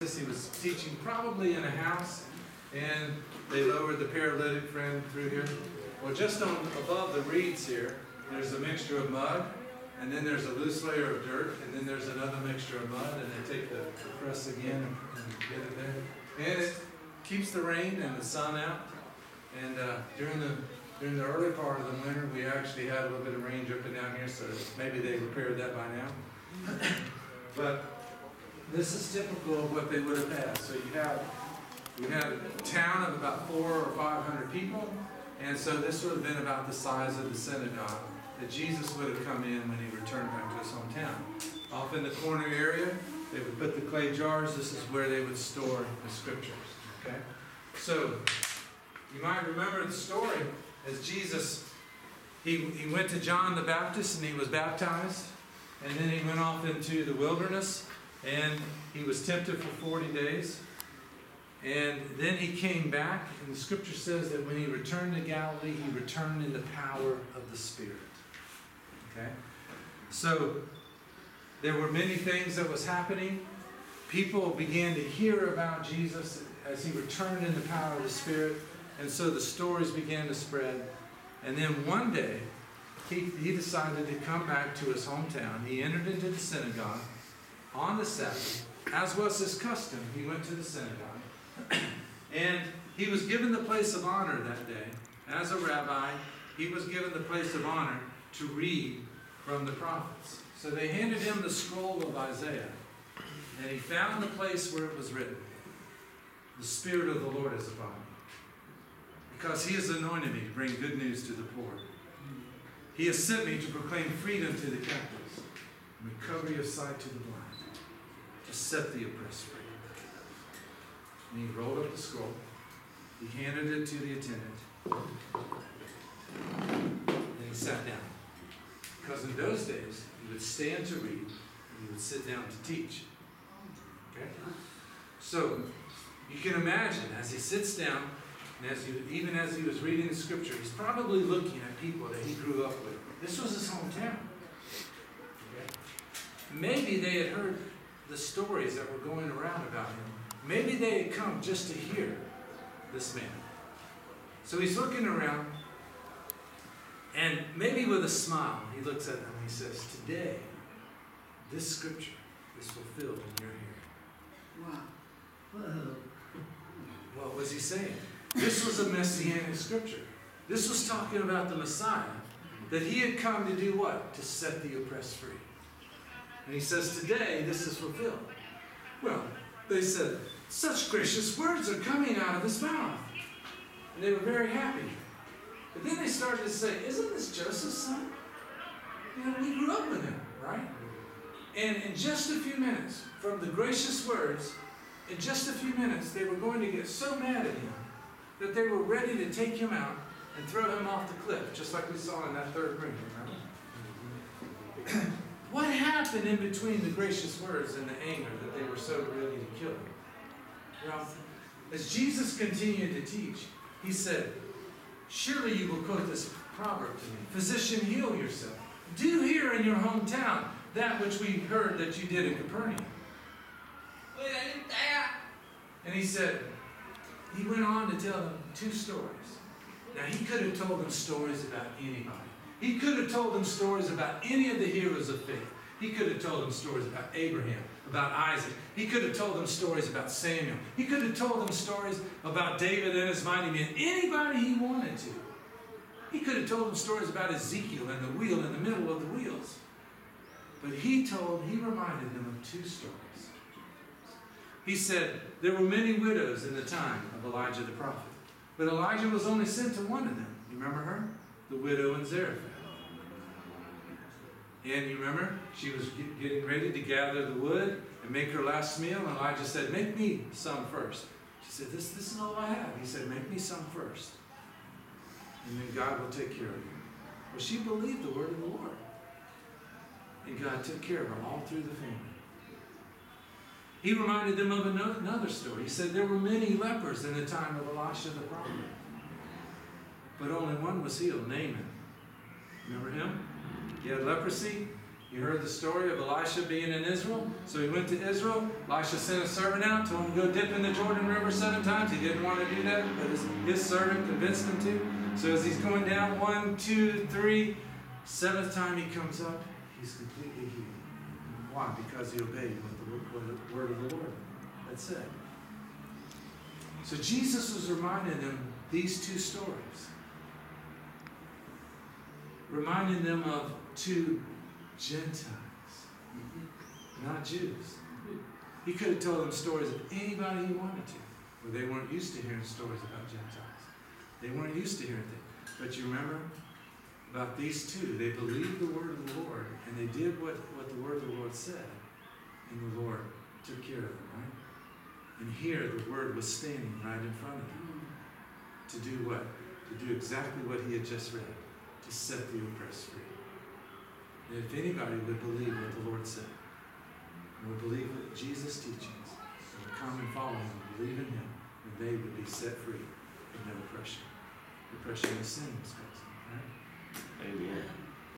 He was teaching probably in a house, and they lowered the paralytic friend through here. Well, just above the reeds here, there's a mixture of mud, and then there's a loose layer of dirt, and then there's another mixture of mud, and they take the press again and get it there. And it keeps the rain and the sun out. And during the early part of the winter, we actually had a little bit of rain dripping down here, so maybe they repaired that by now. But this is typical of what they would have had. So you had a town of about 400 or 500 people, and so this would have been about the size of the synagogue that Jesus would have come in when he returned back to his hometown. Off in the corner area, they would put the clay jars. This is where they would store the scriptures. Okay, so you might remember the story as Jesus he went to John the Baptist and he was baptized, and then he went off into the wilderness. And he was tempted for 40 days. And then he came back. And the scripture says that when he returned to Galilee, he returned in the power of the Spirit. Okay? So there were many things that was happening. People began to hear about Jesus as he returned in the power of the Spirit. And so the stories began to spread. And then one day, he decided to come back to his hometown. He entered into the synagogue on the Sabbath, as was his custom. He went to the synagogue, and he was given the place of honor that day. As a rabbi, he was given the place of honor to read from the prophets. So they handed him the scroll of Isaiah, and he found the place where it was written, "The Spirit of the Lord is upon me, because he has anointed me to bring good news to the poor. He has sent me to proclaim freedom to the captives, and recovery of sight to the blind, to set the oppressed free." And he rolled up the scroll. He handed it to the attendant. And he sat down. Because in those days, he would stand to read, and he would sit down to teach. Okay? So, you can imagine, as he sits down, and even as he was reading the scripture, he's probably looking at people that he grew up with. This was his hometown. Okay? Maybe they had heard the stories that were going around about him. Maybe they had come just to hear this man. So he's looking around, and maybe with a smile, he looks at them and he says, "Today, this scripture is fulfilled in your hearing." Wow. Whoa. What was he saying? This was a messianic scripture. This was talking about the Messiah, that he had come to do what? To set the oppressed free. And he says, "Today, this is fulfilled." Well, they said, "Such gracious words are coming out of his mouth." And they were very happy. But then they started to say, "Isn't this Joseph's son? You know, we grew up with him, right?" And in just a few minutes, from the gracious words, in just a few minutes, they were going to get so mad at him that they were ready to take him out and throw him off the cliff, just like we saw in that third ring, remember? What happened in between the gracious words and the anger that they were so ready to kill him? Well, as Jesus continued to teach, he said, "Surely you will quote this proverb to me, 'Physician, heal yourself. Do here in your hometown that which we heard that you did in Capernaum.'" And he said, he went on to tell them two stories. Now, he could have told them stories about anybody. He could have told them stories about any of the heroes of faith. He could have told them stories about Abraham, about Isaac. He could have told them stories about Samuel. He could have told them stories about David and his mighty men. Anybody he wanted to. He could have told them stories about Ezekiel and the wheel in the middle of the wheels. But he reminded them of two stories. He said, there were many widows in the time of Elijah the prophet. But Elijah was only sent to one of them. You remember her? The widow in Zarephath. And you remember? She was getting ready to gather the wood and make her last meal. And Elijah said, "Make me some first." She said, this is all I have. He said, "Make me some first. And then God will take care of you." Well, she believed the word of the Lord. And God took care of her all through the family. He reminded them of another story. He said there were many lepers in the time of Elisha the prophet. But only one was healed, Naaman. Remember him? He had leprosy. You heard the story of Elisha being in Israel? So he went to Israel. Elisha sent a servant out, told him to go dip in the Jordan River 7 times. He didn't want to do that, but his servant convinced him to. So as he's going down 1, 2, 3, 7th time he comes up, he's completely healed. Why? Because he obeyed what the word of the Lord had said. So Jesus was reminding them these 2 stories. Reminding them of 2 Gentiles, not Jews. He could have told them stories of anybody he wanted to, but they weren't used to hearing stories about Gentiles. They weren't used to hearing things. But you remember about these 2, they believed the word of the Lord, and they did what the word of the Lord said, and the Lord took care of them, right? And here the word was standing right in front of them to do what? To do exactly what he had just read, to set the oppressed free. And if anybody would believe what the Lord said, and would believe what Jesus' teachings, and would come and follow him, and believe in him, then they would be set free from their oppression. The oppression of sin was gone.